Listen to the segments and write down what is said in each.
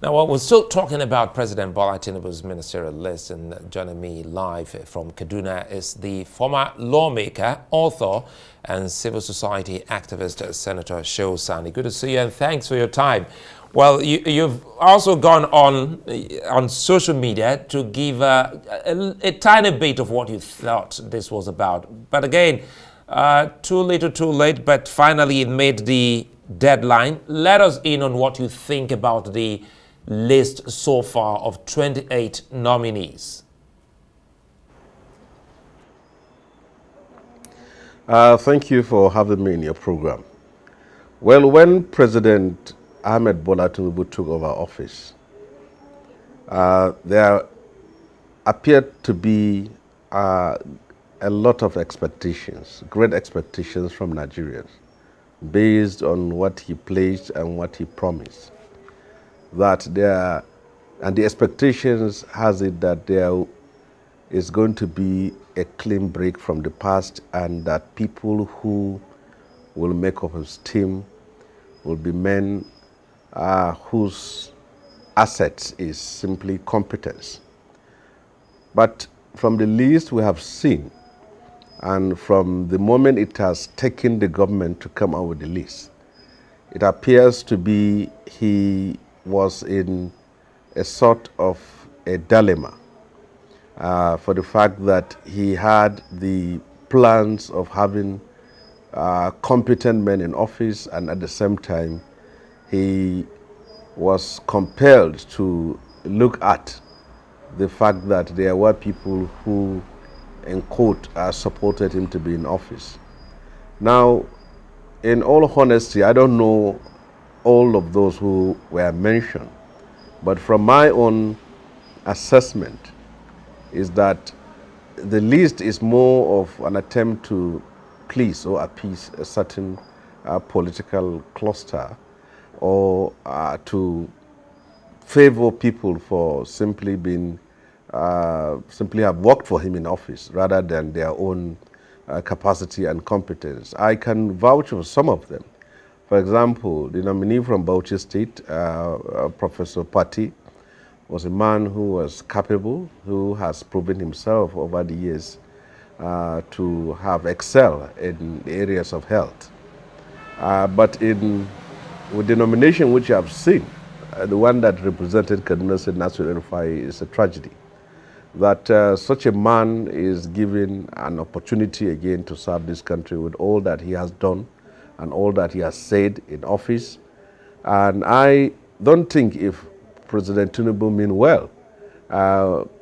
Now, while we're still talking about President Bola Tinubu's ministerial list, and joining me live from Kaduna is the former lawmaker, author, and civil society activist, Senator Shehu Sani. Good to see you, and thanks for your time. Well, you've also gone on social media to give a tiny bit of what you thought this was about. But again, too little, too late, but finally it made the deadline. Let us in on what you think about the list so far of 28 nominees. Thank you for having me in your program. Well, when President Ahmed Bola Tinubu took over office, there appeared to be a lot of expectations, great expectations from Nigerians, based on what he pledged and what he promised. And the expectations has it that there is going to be a clean break from the past, and that people who will make up his team will be men whose assets is simply competence. But from the list we have seen, and from the moment it has taken the government to come out with the list, it appears to be he was in a sort of a dilemma for the fact that he had the plans of having competent men in office, and at the same time he was compelled to look at the fact that there were people who, in quote, supported him to be in office. Now, in all honesty, I don't know all of those who were mentioned, but from my own assessment is that the list is more of an attempt to please or appease a certain political cluster, or to favor people for simply have worked for him in office rather than their own capacity and competence. I can vouch for some of them. For example, the nominee from Bauchi State, Professor Patti, was a man who was capable, who has proven himself over the years to have excelled in the areas of health. But with the nomination which you have seen, the one that represented Kaduna State National El-Rufai, is a tragedy. That such a man is given an opportunity again to serve this country with all that he has done and all that he has said in office. And I don't think, if President Tinubu mean well,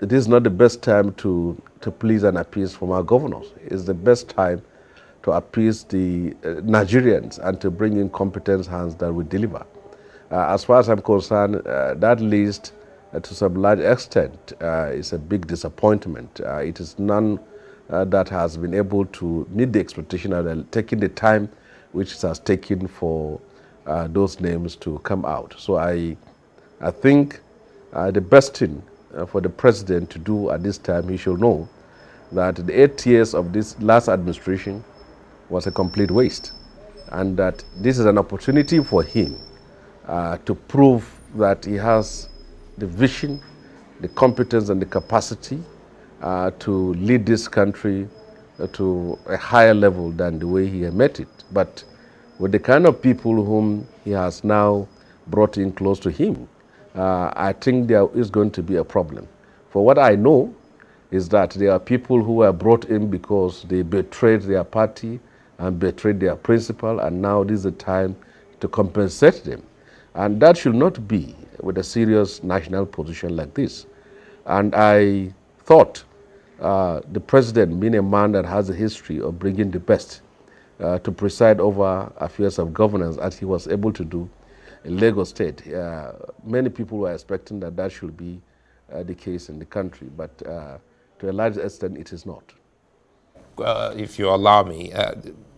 it is not the best time to please and appease from our governors. It's the best time to appease the Nigerians and to bring in competent hands that will deliver. As far as I'm concerned, that list, to some large extent, is a big disappointment. It is none that has been able to meet the expectation of taking the time which it has taken for those names to come out. So I think the best thing for the president to do at this time, he should know that the 8 years of this last administration was a complete waste, and that this is an opportunity for him to prove that he has the vision, the competence, and the capacity to lead this country to a higher level than the way he had met it. But with the kind of people whom he has now brought in close to him, I think there is going to be a problem. For what I know is that there are people who were brought in because they betrayed their party and betrayed their principle, and now this is the time to compensate them. And that should not be with a serious national position like this. And I thought the president, being a man that has a history of bringing the best to preside over affairs of governance, as he was able to do in Lagos State, many people were expecting that that should be the case in the country, but to a large extent it is not. If you allow me,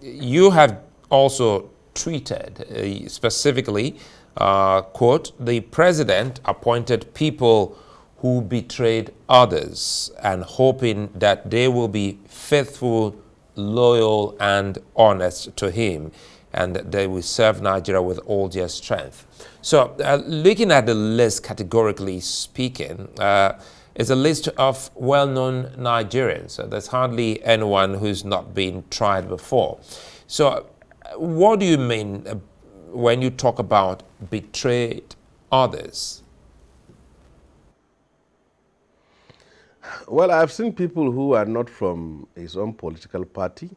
you have also tweeted specifically, quote, "The president appointed people who betrayed others and hoping that they will be faithful, loyal, and honest to him. and they will serve Nigeria with all their strength. So looking at the list categorically speaking, it's a list of well-known Nigerians. So there's hardly anyone who's not been tried before. So what do you mean when you talk about betrayed others? Well, I've seen people who are not from his own political party,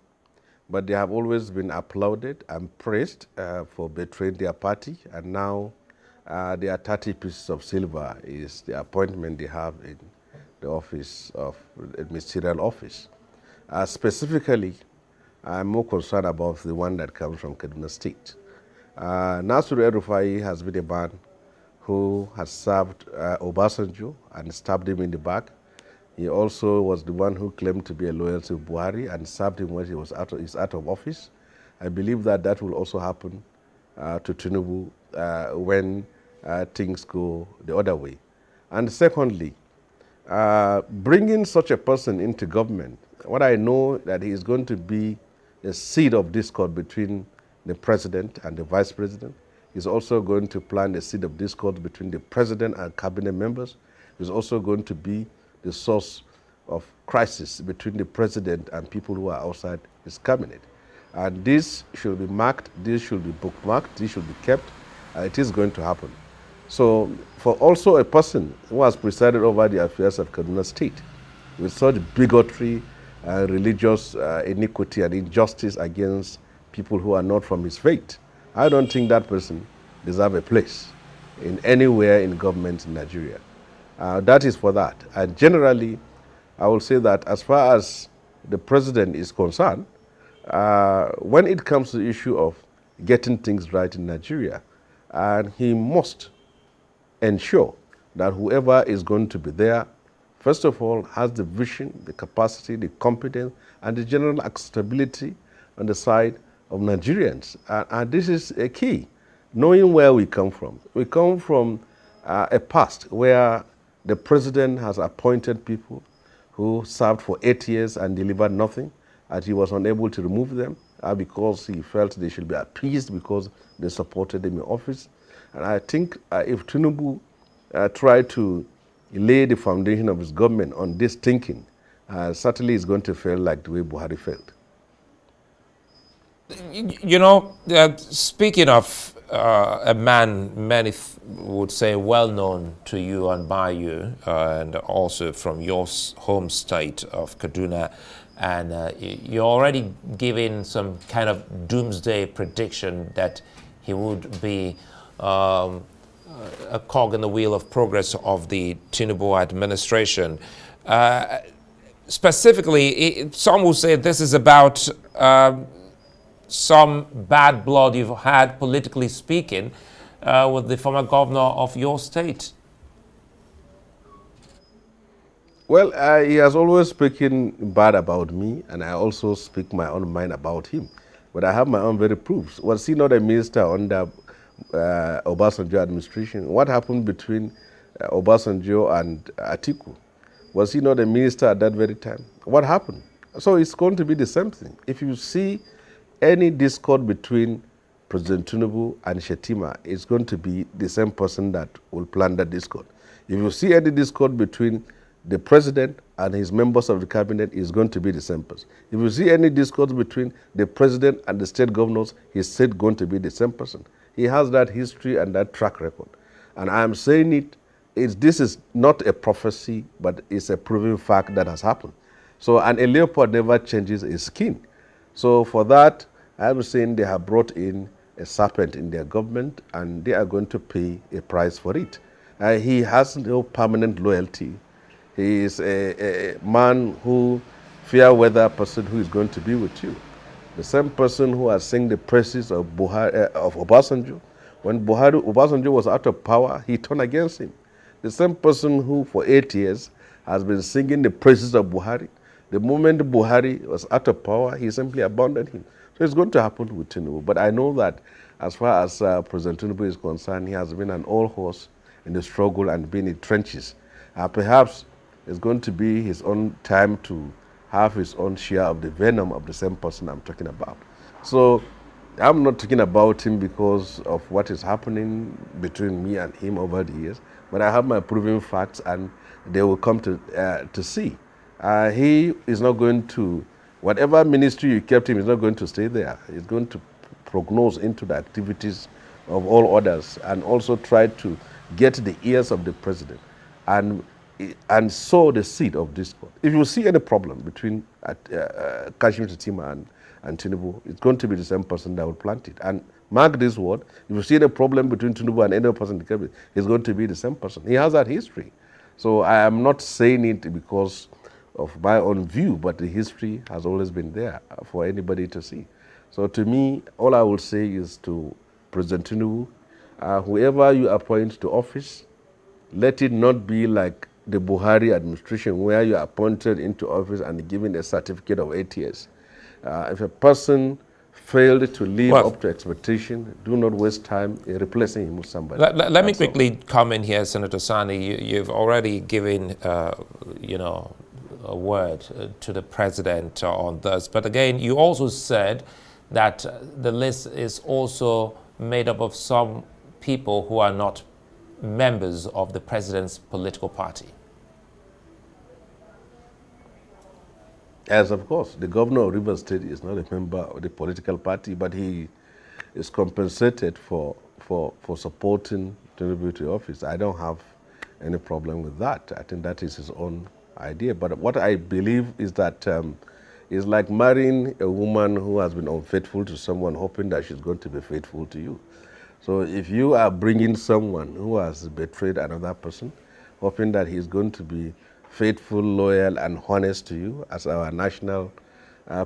but they have always been applauded and praised for betraying their party, and now their 30 pieces of silver is the appointment they have in the office of the Ministerial office. Specifically, I'm more concerned about the one that comes from Kaduna State. El-Rufai has been a man who has served Obasanjo and stabbed him in the back. He also was the one who claimed to be a loyal to Buhari and served him when he was out of office. I believe that that will also happen to Tinubu when things go the other way. And secondly, bringing such a person into government, what I know that he is going to be a seed of discord between the president and the vice president. He's also going to plant a seed of discord between the president and cabinet members. He's also going to be the source of crisis between the president and people who are outside his cabinet. And this should be marked, this should be bookmarked, this should be kept. It is going to happen. So for also a person who has presided over the affairs of Kaduna State with such bigotry, religious iniquity and injustice against people who are not from his faith, I don't think that person deserves a place in anywhere in government in Nigeria. That is for that. And generally, I will say that as far as the president is concerned, when it comes to the issue of getting things right in Nigeria, and he must ensure that whoever is going to be there, first of all, has the vision, the capacity, the competence, and the general acceptability on the side of Nigerians. And this is a key, knowing where we come from. We come from a past where the president has appointed people who served for 8 years and delivered nothing, and he was unable to remove them because he felt they should be appeased because they supported him in office. And I think if Tinubu tried to lay the foundation of his government on this thinking, certainly it's going to fail like the way Buhari failed. You know, speaking of a man many would say well known to you and by you, and also from your home state of Kaduna, and you're already giving some kind of doomsday prediction that he would be a cog in the wheel of progress of the Tinubu administration. Specifically, some will say this is about some bad blood you've had, politically speaking, with the former governor of your state. Well, he has always spoken bad about me, and I also speak my own mind about him. But I have my own very proofs. Was he not a minister under Obasanjo administration? What happened between Obasanjo and Atiku? Was he not a minister at that very time? What happened? So it's going to be the same thing. If you see any discord between President Tinubu and Shetima, it's going to be the same person that will plan that discord. If you see any discord between the president and his members of the cabinet, it's going to be the same person. If you see any discord between the president and the state governors, he's still going to be the same person. He has that history and that track record. And I'm saying this is not a prophecy, but it's a proven fact that has happened. So, and a leopard never changes his skin. So for that, I'm saying they have brought in a serpent in their government, and they are going to pay a price for it. He has no permanent loyalty. He is a man who, fair weather person who is going to be with you. The same person who has sung the praises of Obasanjo. When Obasanjo was out of power, he turned against him. The same person who for 8 years has been singing the praises of Buhari. The moment Buhari was out of power, he simply abandoned him. So it's going to happen with Tinubu. But I know that as far as President Tinubu is concerned, he has been an old horse in the struggle and been in trenches. Perhaps it's going to be his own time to have his own share of the venom of the same person I'm talking about. So I'm not talking about him because of what is happening between me and him over the years, but I have my proven facts, and they will come to see. He is not going to, whatever ministry you kept him, is not going to stay there. He's going to prognose into the activities of all others, and also try to get the ears of the president, and sow the seed of discord. If you see any problem between Kashmir Shettima and Tinubu, it's going to be the same person that will plant it. And mark this word, if you see the problem between Tinubu and any other person in the cabinet, it's going to be the same person. He has that history. So I am not saying it because of my own view, but the history has always been there for anybody to see. So to me, all I will say is to President Tinubu, whoever you appoint to office, let it not be like the Buhari administration where you are appointed into office and given a certificate of 8 years. If a person failed to live up to expectation, do not waste time in replacing him with somebody. Let me quickly come in here, Senator Sani. You've already given, a word to the president on this. But again, you also said that the list is also made up of some people who are not members of the president's political party. Yes, of course. The governor of Rivers State is not a member of the political party, but he is compensated for supporting Tinubu to office. I don't have any problem with that. I think that is his own idea. But what I believe is that it's like marrying a woman who has been unfaithful to someone, hoping that she's going to be faithful to you. So if you are bringing someone who has betrayed another person, hoping that he's going to be faithful, loyal, and honest to you, as our national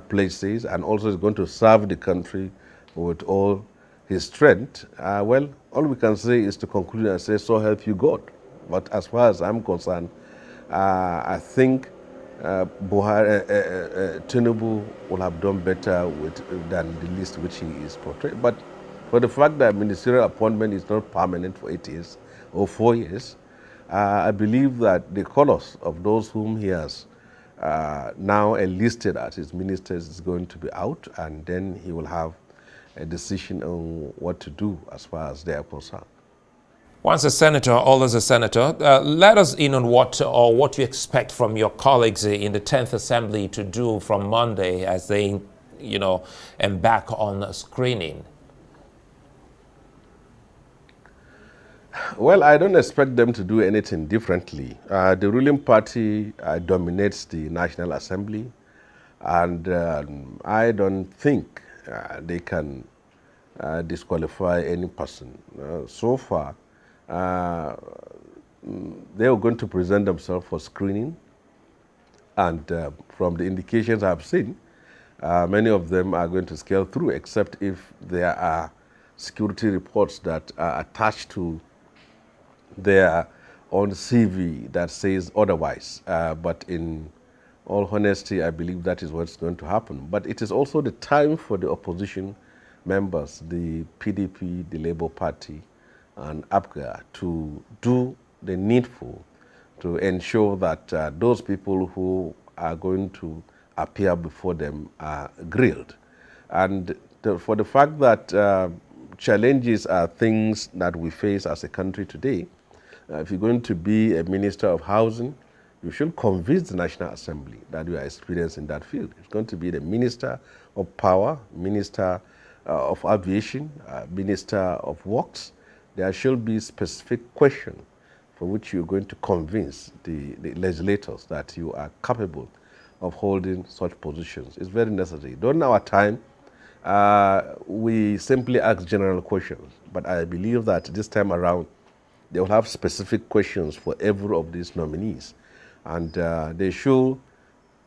pledge says, and also is going to serve the country with all his strength, well, all we can say is to conclude and say, so help you God. But as far as I'm concerned, I think Tinubu will have done better than the list which he is portrayed. But for the fact that ministerial appointment is not permanent for 8 years or 4 years, I believe that the colors of those whom he has now enlisted as his ministers is going to be out, and then he will have a decision on what to do as far as they are concerned. Once a senator, always a senator. Let us in on what you expect from your colleagues in the 10th Assembly to do from Monday as they, embark on screening. Well, I don't expect them to do anything differently. The ruling party dominates the National Assembly, and I don't think they can disqualify any person. So far, they are going to present themselves for screening, and from the indications I've seen, many of them are going to scale through, except if there are security reports that are attached to their own CV that says otherwise. But in all honesty, I believe that is what's going to happen. But it is also the time for the opposition members, the PDP, the Labour Party, and APGA, to do the needful to ensure that those people who are going to appear before them are grilled. And for the fact that challenges are things that we face as a country today, if you're going to be a minister of housing, you should convince the National Assembly that you are experienced in that field. It's going to be the minister of power, minister of aviation, minister of works. There should be specific question for which you're going to convince the legislators that you are capable of holding such positions. It's very necessary. During our time, we simply ask general questions, but I believe that this time around, they will have specific questions for every of these nominees, and they should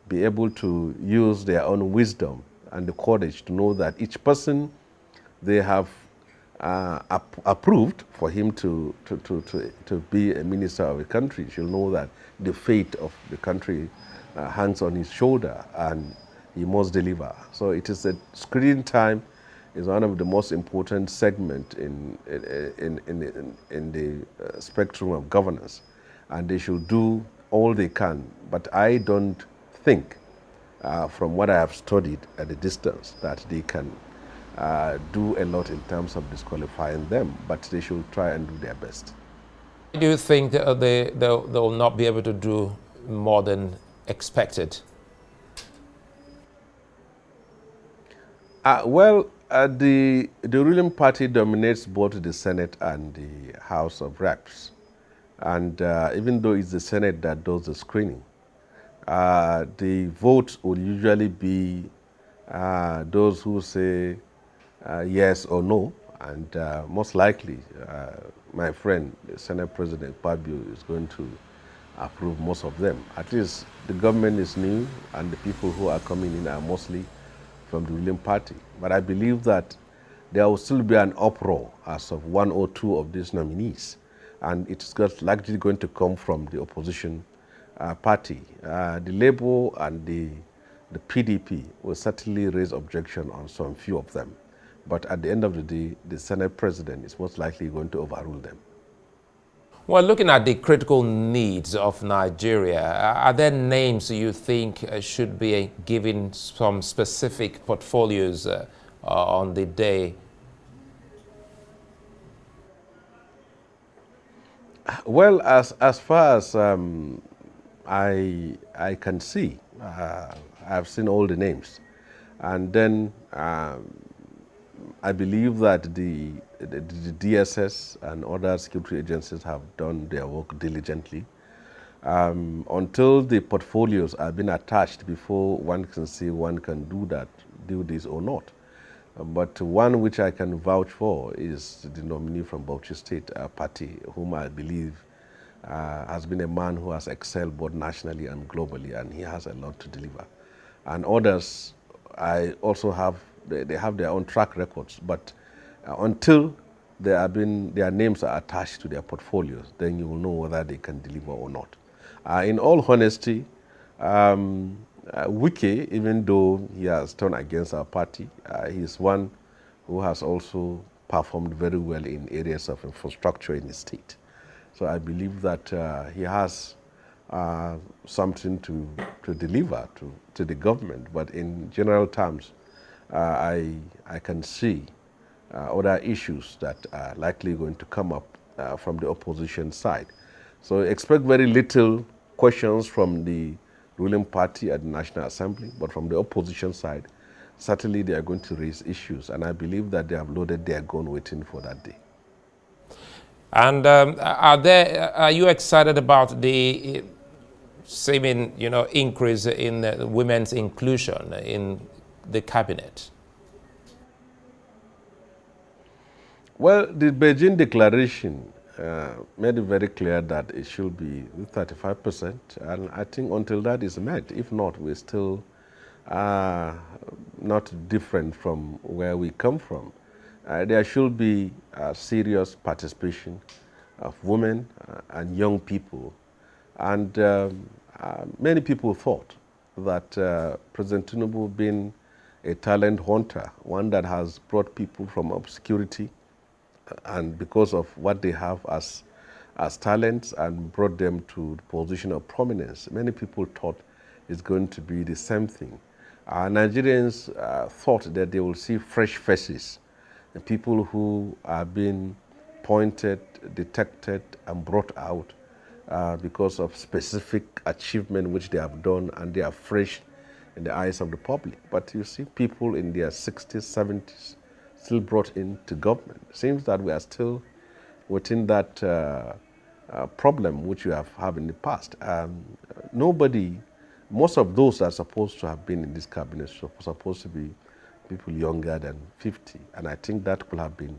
be able to use their own wisdom and the courage to know that each person they have approved for him to be a minister of a country should know that the fate of the country hangs on his shoulder, and he must deliver. So it is a screening time. Is one of the most important segments in the spectrum of governance, and they should do all they can. But I don't think, from what I have studied at a distance, that they can do a lot in terms of disqualifying them, but they should try and do their best. Do you think that they'll not be able to do more than expected? The ruling party dominates both the Senate and the House of Reps. And even though it's the Senate that does the screening, the votes will usually be those who say yes or no. And most likely, my friend, the Senate President Fabio, is going to approve most of them. At least the government is new, and the people who are coming in are mostly from the ruling party. But I believe that there will still be an uproar as of one or two of these nominees, and it's likely going to come from the opposition party. The Labour and the PDP will certainly raise objection on some few of them. But at the end of the day, the Senate President is most likely going to overrule them. Well, looking at the critical needs of Nigeria, are there names you think should be given some specific portfolios on the day? Well, as far as I can see, I've seen all the names, and then I believe that the DSS and other security agencies have done their work diligently. Until the portfolios have been attached before one can say one can do this or not. But one which I can vouch for is the nominee from Bauchi State Party, whom I believe has been a man who has excelled both nationally and globally, and he has a lot to deliver. And others, I also have, they have their own track records, but until their names are attached to their portfolios, then you will know whether they can deliver or not. In all honesty, Wike, even though he has turned against our party, he is one who has also performed very well in areas of infrastructure in the state. So I believe that he has something to deliver to the government. But in general terms, I can see other issues that are likely going to come up from the opposition side. So expect very little questions from the ruling party at the National Assembly, but from the opposition side, certainly they are going to raise issues, and I believe that they have loaded their gun waiting for that day. And are you excited about the seeming, increase in women's inclusion in the cabinet? Well, the Beijing Declaration made it very clear that it should be 35%, and I think until that is met, if not, we're still not different from where we come from. There should be serious participation of women and young people, and many people thought that President Tinubu, being a talent hunter, one that has brought people from obscurity, and because of what they have as talents and brought them to the position of prominence, many people thought it's going to be the same thing. Nigerians thought that they will see fresh faces, and people who are being pointed, detected, and brought out because of specific achievement which they have done, and they are fresh in the eyes of the public. But you see people in their 60s, 70s, still brought into government. It seems that we are still within that problem which we have in the past. Most of those that are supposed to have been in this cabinet are supposed to be people younger than 50. And I think that could have been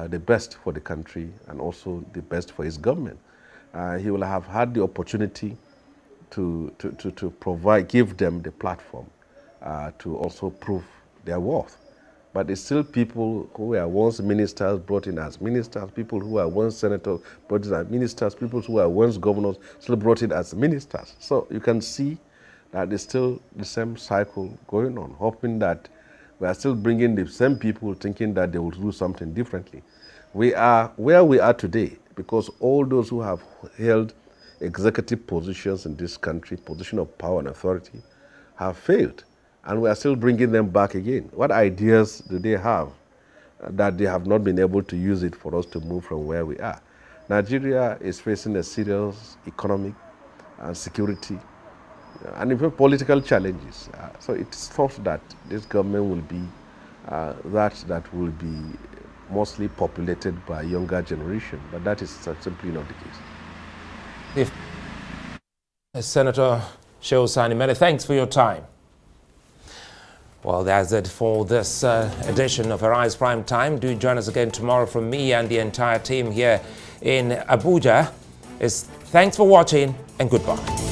the best for the country and also the best for his government. He will have had the opportunity to give them the platform to also prove their worth. But it's still people who were once ministers brought in as ministers, people who were once senators brought in as ministers, people who were once governors still brought in as ministers. So you can see that it's still the same cycle going on, hoping that we are still bringing the same people thinking that they will do something differently. We are where we are today because all those who have held executive positions in this country, position of power and authority, have failed. and we are still bringing them back again. What ideas do they have that they have not been able to use it for us to move from where we are? Nigeria is facing a serious economic and security and even political challenges. So it's thought that this government will be that will be mostly populated by younger generation, but that is simply not the case. Senator Shehu Sani, many thanks for your time. Well, that's it for this edition of Arise Prime Time. Do join us again tomorrow from me and the entire team here in Abuja. Thanks for watching and goodbye.